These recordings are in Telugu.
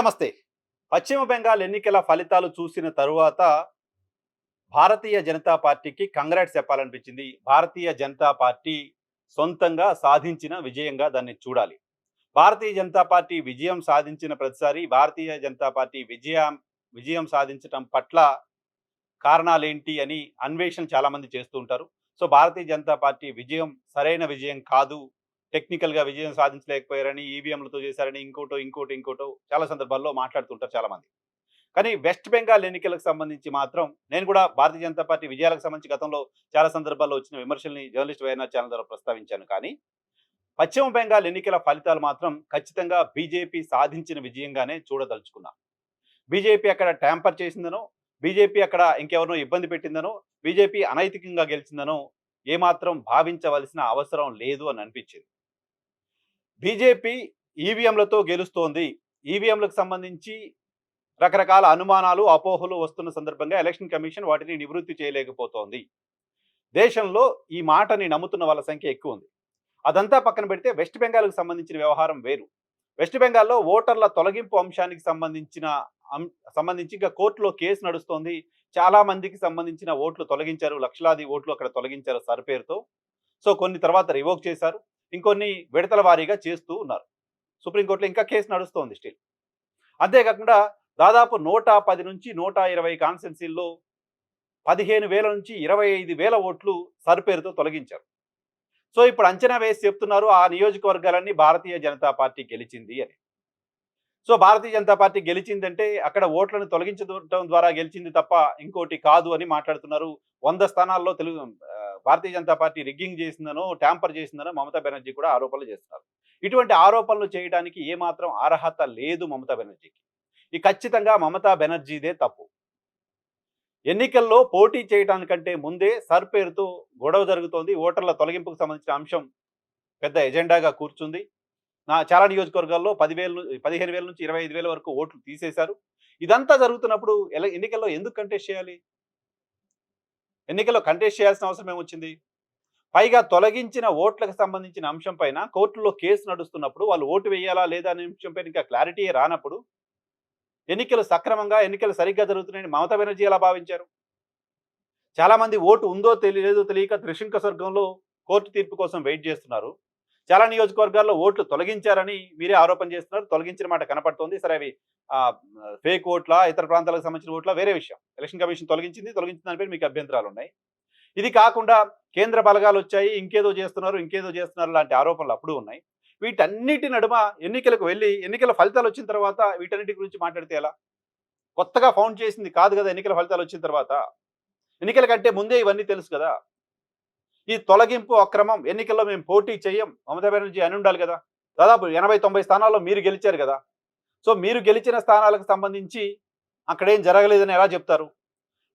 నమస్తే. పశ్చిమ బెంగాల్ ఎన్నికల ఫలితాలు చూసిన తరువాత భారతీయ జనతా పార్టీకి కంగ్రాట్స్ చెప్పాలనిపించింది. భారతీయ జనతా పార్టీ సొంతంగా సాధించిన విజయంగా దాన్ని చూడాలి. భారతీయ జనతా పార్టీ విజయం సాధించిన ప్రతిసారి భారతీయ జనతా పార్టీ విజయం సాధించటం పట్ల కారణాలేంటి అని అన్వేషణ చాలామంది చేస్తూ ఉంటారు. సో, భారతీయ జనతా పార్టీ విజయం సరైన విజయం కాదు. టెక్నికల్‌గా విజయం సాధించలేకపోయారని, ఈవీఎంలతో చేశారని ఇంకోటో చాలా సందర్భాల్లో మాట్లాడుతుంటారు చాలామంది. కానీ వెస్ట్ బెంగాల్ ఎన్నికలకు సంబంధించి మాత్రం నేను కూడా భారతీయ జనతా పార్టీ విజయాలకు సంబంధించి గతంలో చాలా సందర్భాల్లో వచ్చిన విమర్శల్ని జర్నలిస్ట్ వైఎన్ఆర్ ఛానల్ ద్వారా ప్రస్తావించాను. కానీ పశ్చిమ బెంగాల్ ఎన్నికల ఫలితాలు మాత్రం ఖచ్చితంగా బీజేపీ సాధించిన విజయంగానే చూడదలుచుకున్నా. బీజేపీ అక్కడ ట్యాంపర్ చేసిందనో, బీజేపీ అక్కడ ఇంకెవరినో ఇబ్బంది పెట్టిందనో, బీజేపీ అనైతికంగా గెలిచిందనో ఏమాత్రం భావించవలసిన అవసరం లేదు అని అనిపించింది. బీజేపీ ఈవీఎంలతో గెలుస్తోంది. ఈవీఎంలకు సంబంధించి రకరకాల అనుమానాలు, అపోహలు వస్తున్న సందర్భంగా ఎలక్షన్ కమిషన్ వాటిని నివృత్తి చేయలేకపోతోంది. దేశంలో ఈ మాటని నమ్ముతున్న వాళ్ళ సంఖ్య ఎక్కువ ఉంది. అదంతా పక్కన పెడితే వెస్ట్ బెంగాల్‌కు సంబంధించిన వ్యవహారం వేరు. వెస్ట్ బెంగాల్‌లో ఓటర్ల తొలగింపు అంశానికి సంబంధించి ఇంకా కోర్టులో కేసు నడుస్తోంది. చాలా మందికి సంబంధించిన ఓట్లు తొలగించారు. లక్షలాది ఓట్లు అక్కడ తొలగించారు సర్ పేరుతో. సో, కొన్ని తర్వాత రివోక్ చేశారు. ఇంకొన్ని విడతల వారీగా చేస్తూ ఉన్నారు. సుప్రీంకోర్టులో ఇంకా కేసు నడుస్తోంది స్టిల్. అంతేకాకుండా దాదాపు 110 నుంచి 120 కాన్స్టిట్యున్సీల్లో 15,000 నుంచి 25,000 ఓట్లు సర్ పేరుతో తొలగించారు. సో, ఇప్పుడు అంచనా వేసి చెప్తున్నారు ఆ నియోజకవర్గాలన్నీ భారతీయ జనతా పార్టీ గెలిచింది అని. సో, భారతీయ జనతా పార్టీ గెలిచిందంటే అక్కడ ఓట్లను తొలగించడం ద్వారా గెలిచింది తప్ప ఇంకోటి కాదు అని మాట్లాడుతున్నారు. 100 స్థానాల్లో భారతీయ జనతా పార్టీ రిగ్గింగ్ చేసిందనో, ట్యాంపర్ చేసిందనో మమతా బెనర్జీ కూడా ఆరోపణలు చేస్తున్నారు. ఇటువంటి ఆరోపణలు చేయడానికి ఏమాత్రం అర్హత లేదు మమతా బెనర్జీకి. ఖచ్చితంగా మమతా బెనర్జీదే తప్పు. ఎన్నికల్లో పోటీ చేయడానికంటే ముందే సర్ పేరుతో గొడవ జరుగుతోంది. ఓటర్ల తొలగింపుకు సంబంధించిన అంశం పెద్ద ఎజెండాగా కూర్చుంది. చాలా నియోజకవర్గాల్లో 15,000 నుంచి 25,000 వరకు ఓట్లు తీసేశారు. ఇదంతా జరుగుతున్నప్పుడు ఎన్నికల్లో ఎందుకు కంటెస్ట్ చేయాలి? ఎన్నికల్లో కంటెస్ట్ చేయాల్సిన అవసరం ఏమొచ్చింది? పైగా తొలగించిన ఓట్లకు సంబంధించిన అంశం పైన కోర్టులో కేసు నడుస్తున్నప్పుడు వాళ్ళు ఓటు వేయాలా లేదా అనే అంశం పైన ఇంకా క్లారిటీయే రానప్పుడు ఎన్నికలు సరిగ్గా జరుగుతున్నాయని మమతా బెనర్జీ ఎలా భావించారు? చాలామంది ఓటు ఉందో లేదో తెలియక త్రిశంక స్వర్గంలో కోర్టు తీర్పు కోసం వెయిట్ చేస్తున్నారు. చాలా నియోజకవర్గాల్లో ఓట్లు తొలగించారని మీరే ఆరోపణ చేస్తున్నారు. తొలగించిన మాట కనపడుతోంది. సరే, అవి ఫేక్ ఓట్ల, ఇతర ప్రాంతాలకు సంబంధించిన ఓట్ల వేరే విషయం. ఎలక్షన్ కమిషన్ తొలగించిన దానిపై మీకు అభ్యంతరాలు ఉన్నాయి. ఇది కాకుండా కేంద్ర బలగాలు వచ్చాయి, ఇంకేదో చేస్తున్నారు లాంటి ఆరోపణలు అప్పుడు ఉన్నాయి. వీటన్నిటి నడుమ ఎన్నికలకు వెళ్ళి ఎన్నికల ఫలితాలు వచ్చిన తర్వాత వీటన్నిటి గురించి మాట్లాడితే ఎలా? కొత్తగా ఫౌండ్ చేసింది కాదు కదా ఎన్నికల ఫలితాలు వచ్చిన తర్వాత. ఎన్నికల కంటే ముందే ఇవన్నీ తెలుసు కదా. ఈ తొలగింపు అక్రమం, ఎన్నికల్లో మేము పోటీ చేయం మమతా బెనర్జీ అని ఉండాలి కదా. దాదాపు 80-90 స్థానాల్లో మీరు గెలిచారు కదా. సో, మీరు గెలిచిన స్థానాలకు సంబంధించి అక్కడేం జరగలేదని ఎలా చెప్తారు?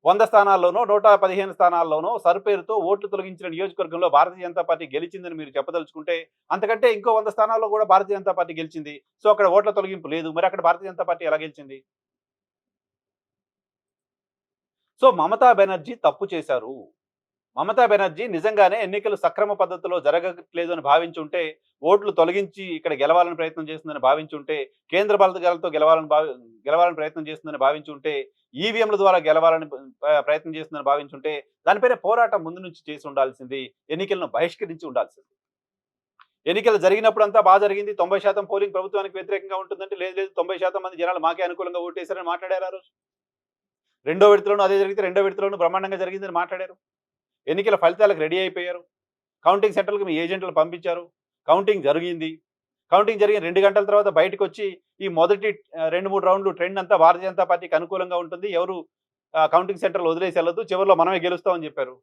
100 స్థానాల్లోనో 115 స్థానాల్లోనో సర్ పేరుతో ఓట్లు తొలగించిన నియోజకవర్గంలో భారతీయ జనతా పార్టీ గెలిచిందని మీరు చెప్పదలుచుకుంటే అంతకంటే ఇంకో 100 స్థానాల్లో కూడా భారతీయ జనతా పార్టీ గెలిచింది. సో, అక్కడ ఓట్ల తొలగింపు లేదు. మరి అక్కడ భారతీయ జనతా పార్టీ ఎలా గెలిచింది? సో, మమతా బెనర్జీ తప్పు చేశారు. మమతా బెనర్జీ నిజంగానే ఎన్నికలు సక్రమ పద్ధతిలో జరగట్లేదు అని భావించుంటే, ఓట్లు తొలగించి ఇక్కడ గెలవాలని ప్రయత్నం చేస్తుందని భావించుంటే, కేంద్ర బలగాలతో గెలవాలని ప్రయత్నం చేస్తుందని భావించుంటే, ఈవీఎంల ద్వారా గెలవాలని ప్రయత్నం చేస్తుందని భావించుంటే, దానిపైన పోరాటం ముందు నుంచి చేసి ఉండాల్సింది. ఎన్నికలను బహిష్కరించి ఉండాల్సింది. ఎన్నికలు జరిగినప్పుడు అంతా బాగా జరిగింది. 90% పోలింగ్ ప్రభుత్వానికి వ్యతిరేకంగా ఉంటుందంటే, లేదు 90% మంది జనాలు మాకే అనుకూలంగా ఓటేశారని మాట్లాడారు ఆ రోజు. రెండో విడతలోనూ అదే జరిగితే రెండో విడతలోనూ బ్రహ్మాండంగా జరిగిందని మాట్లాడారు. ఎన్నికల ఫలితాలకు రెడీ అయిపోయారు. కౌంటింగ్ సెంటర్లకు మీ ఏజెంట్లు పంపించారు. కౌంటింగ్ జరిగింది. కౌంటింగ్ జరిగిన 2 గంటల తర్వాత బయటకు వచ్చి ఈ మొదటి 2-3 రౌండ్లు ట్రెండ్ అంతా భారతీయ జనతా పార్టీకి అనుకూలంగా ఉంటుంది. ఎవరు కౌంటింగ్ సెంటర్లు వదిలేసి వెళ్ళొద్దు, చివరిలో మనమే గెలుస్తామని చెప్పారు.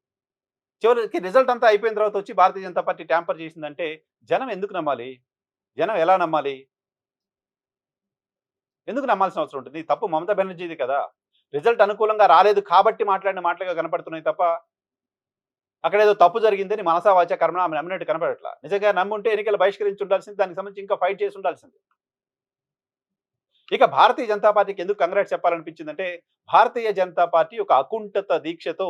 చివరికి రిజల్ట్ అంతా అయిపోయిన తర్వాత వచ్చి భారతీయ జనతా పార్టీ ట్యాంపర్ చేసిందంటే జనం ఎందుకు నమ్మాలి? జనం ఎలా నమ్మాలి? ఎందుకు నమ్మాల్సిన అవసరం ఉంటుంది? తప్పు మమతా బెనర్జీది కదా. రిజల్ట్ అనుకూలంగా రాలేదు కాబట్టి మాట్లాడిన మాటలుగా కనపడుతున్నాయి తప్ప అక్కడ ఏదో తప్పు జరిగిందని మనసా వాచా కర్మణ ఆమె నమ్మినట్టు కనపడట్లా. నిజంగా నమ్ముంటే ఎన్నికలు బహిష్కరించి ఉండాల్సింది. దానికి సంబంధించి ఇంకా ఫైట్ చేసి ఉండాల్సింది. ఇక భారతీయ జనతా పార్టీకి ఎందుకు కంగ్రాట్స్ చెప్పాలనిపించిందంటే, భారతీయ జనతా పార్టీ ఒక అకుంఠిత దీక్షతో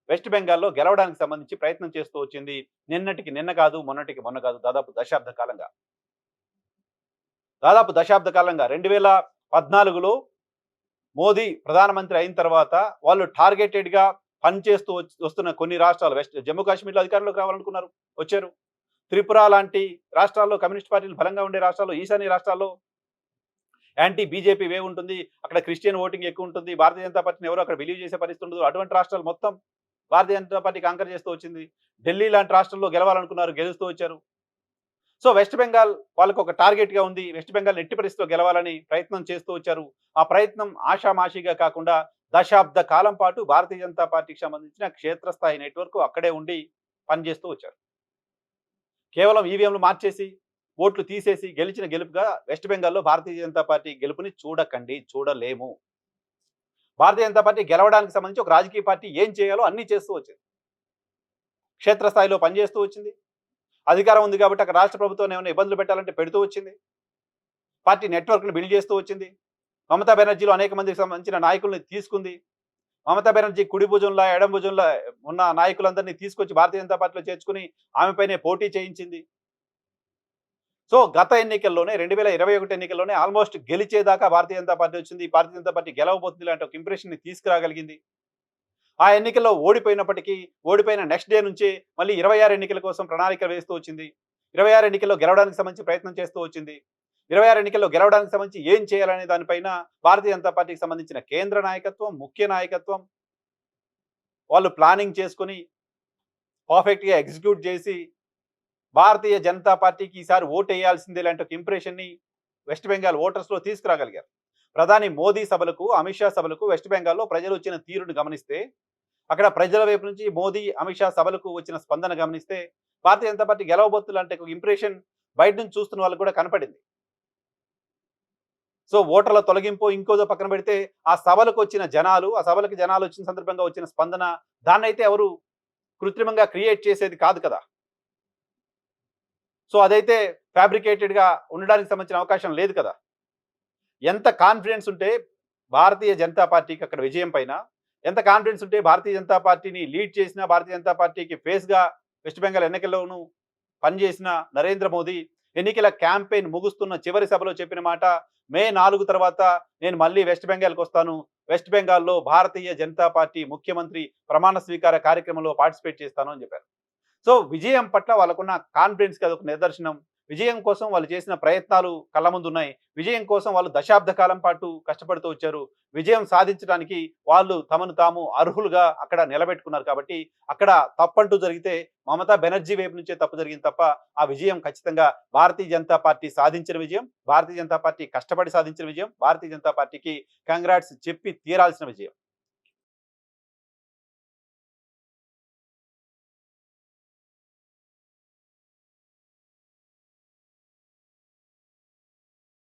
వెస్ట్ బెంగాల్లో గెలవడానికి సంబంధించి ప్రయత్నం చేస్తూ వచ్చింది. నిన్నటికి నిన్న కాదు, మొన్నటికి మొన్న కాదు, దాదాపు దశాబ్ద కాలంగా. 2016 14లో మోదీ ప్రధానమంత్రి అయిన తర్వాత వాళ్ళు టార్గెటెడ్‌గా పనిచేస్తూ వస్తున్న కొన్ని రాష్ట్రాలు జమ్మూ కాశ్మీర్‌లో అధికారంలోకి రావాలనుకున్నారు. వచ్చారు. త్రిపుర లాంటి రాష్ట్రాల్లో కమ్యూనిస్ట్ పార్టీలు బలంగా ఉండే రాష్ట్రాల్లో, ఈశాన్య రాష్ట్రాల్లో యాంటీ బీజేపీ వేవ్ ఉంటుంది. అక్కడ క్రిస్టియన్ ఓటింగ్ ఎక్కువ ఉంటుంది. భారతీయ జనతా పార్టీని ఎవరు అక్కడ బిలీవ్ చేసే పరిస్థితి ఉండదు. అటువంటి రాష్ట్రాలు మొత్తం భారతీయ జనతా పార్టీ కాంకర్ చేస్తూ వచ్చింది. ఢిల్లీ లాంటి రాష్ట్రంలో గెలవాలనుకున్నారు. గెలుస్తూ వచ్చారు. సో వెస్ట్ బెంగాల్ వాళ్ళకి ఒక టార్గెట్‌గా ఉంది. వెస్ట్ బెంగాల్ ఎట్టి పరిస్థితిలో గెలవాలని ప్రయత్నం చేస్తూ వచ్చారు. ఆ ప్రయత్నం ఆషామాషీగా కాకుండా దశాబ్ద కాలం పాటు భారతీయ జనతా పార్టీకి సంబంధించిన క్షేత్రస్థాయి నెట్వర్క్ అక్కడే ఉండి పనిచేస్తూ వచ్చారు. కేవలం ఈవీఎంలు మార్చేసి, ఓట్లు తీసేసి గెలిచిన గెలుపుగా వెస్ట్ బెంగాల్‌లో భారతీయ జనతా పార్టీ గెలుపుని చూడకండి. చూడలేము. భారతీయ జనతా పార్టీ గెలవడానికి సంబంధించి ఒక రాజకీయ పార్టీ ఏం చేయాలో అన్నీ చేస్తూ వచ్చింది. క్షేత్రస్థాయిలో పనిచేస్తూ వచ్చింది. అధికారం ఉంది కాబట్టి అక్కడ రాష్ట్ర ప్రభుత్వం ఏమైనా ఇబ్బందులు పెట్టాలంటే పెడుతూ వచ్చింది. పార్టీ నెట్వర్క్‌ని బిల్డ్ చేస్తూ వచ్చింది. మమతా బెనర్జీలో అనేక మందికి సంబంధించిన నాయకుల్ని తీసుకుంది. మమతా బెనర్జీ కుడి భుజంలా, ఎడమ భుజంలా ఉన్న నాయకులందరినీ తీసుకొచ్చి భారతీయ జనతా పార్టీలో చేర్చుకుని ఆమెపైనే పోటీ చేయించింది. సో గత ఎన్నికల్లోనే 2021 ఎన్నికల్లోనే ఆల్మోస్ట్ గెలిచేదాకా భారతీయ జనతా పార్టీ వచ్చింది. భారతీయ జనతా పార్టీ గెలవబోతుంది లాంటి ఒక ఇంప్రెషన్‌ని తీసుకురాగలిగింది. ఆ ఎన్నికల్లో ఓడిపోయినప్పటికీ, ఓడిపోయిన నెక్స్ట్ డే నుంచే మళ్ళీ 26 ఎన్నికల కోసం ప్రణాళిక వేస్తూ వచ్చింది. 26 ఎన్నికల్లో గెలవడానికి సంబంధించి ప్రయత్నం చేస్తూ వచ్చింది. 26 ఎన్నికల్లో గెలవడానికి సంబంధించి ఏం చేయాలనే దానిపైన భారతీయ జనతా పార్టీకి సంబంధించిన కేంద్ర నాయకత్వం, ముఖ్య నాయకత్వం వాళ్ళు ప్లానింగ్ చేసుకొని పర్ఫెక్ట్‌గా ఎగ్జిక్యూట్ చేసి భారతీయ జనతా పార్టీకి ఈసారి ఓటేయాల్సిందే లాంటి ఒక ఇంప్రెషన్‌ని వెస్ట్ బెంగాల్ ఓటర్స్‌లో తీసుకురాగలిగారు. ప్రధాని మోదీ సభలకు, అమిత్ షా సభలకు వెస్ట్ బెంగాల్‌లో ప్రజలు వచ్చిన తీరును గమనిస్తే, అక్కడ ప్రజల వైపు నుంచి మోదీ, అమిత్ షా సభలకు వచ్చిన స్పందన గమనిస్తే, భారతీయ జనతా పార్టీ గెలవబోతుంది లాంటి ఒక ఇంప్రెషన్ బయట నుంచి చూస్తున్న వాళ్ళకి కూడా కనపడింది. సో ఓటర్ల తొలగింపు ఇంకోదో పక్కన పెడితే, ఆ సభలకు వచ్చిన జనాలు, ఆ సభలకు జనాలు వచ్చిన సందర్భంగా వచ్చిన స్పందన, దాన్నైతే ఎవరు కృత్రిమంగా క్రియేట్ చేసేది కాదు కదా! సో అదైతే ఫ్యాబ్రికేటెడ్‌గా ఉండడానికి సంబంధించిన అవకాశం లేదు కదా! ఎంత కాన్ఫిడెన్స్ ఉంటే భారతీయ జనతా పార్టీకి అక్కడ విజయం పైన, ఎంత కాన్ఫిడెన్స్ ఉంటే భారతీయ జనతా పార్టీని లీడ్ చేసిన, భారతీయ జనతా పార్టీకి ఫేస్‌గా వెస్ట్ బెంగాల్ ఎన్నికల్లోనూ పనిచేసిన నరేంద్ర మోదీ ఎన్నికల క్యాంపెయిన్ ముగుస్తున్న చివరి సభలో చెప్పిన మాట, మే 4 తర్వాత నేను మళ్ళీ వెస్ట్ బెంగాల్‌కి వస్తాను. వెస్ట్ బెంగాల్‌లో భారతీయ జనతా పార్టీ ముఖ్యమంత్రి ప్రమాణ స్వీకార కార్యక్రమంలో పార్టిసిపేట్ చేస్తాను అని చెప్పారు. సో విజయం పట్ల వాళ్ళకున్న కాన్ఫిడెన్స్‌కి అదొక నిదర్శనం. విజయం కోసం వాళ్ళు చేసిన ప్రయత్నాలు కళ్ళ ముందున్నాయి. విజయం కోసం వాళ్ళు దశాబ్ద కాలం పాటు కష్టపడుతూ వచ్చారు. విజయం సాధించడానికి వాళ్ళు తమను తాము అర్హులుగా అక్కడ నిలబెట్టుకున్నారు కాబట్టి, అక్కడ తప్పంటూ జరిగితే మమతా బెనర్జీ వైపు నుంచే తప్పు జరిగింది తప్ప, ఆ విజయం ఖచ్చితంగా భారతీయ జనతా పార్టీ సాధించిన విజయం. భారతీయ జనతా పార్టీ కష్టపడి సాధించిన విజయం. భారతీయ జనతా పార్టీకి కంగ్రాట్స్ చెప్పి తీరాల్సిన విజయం.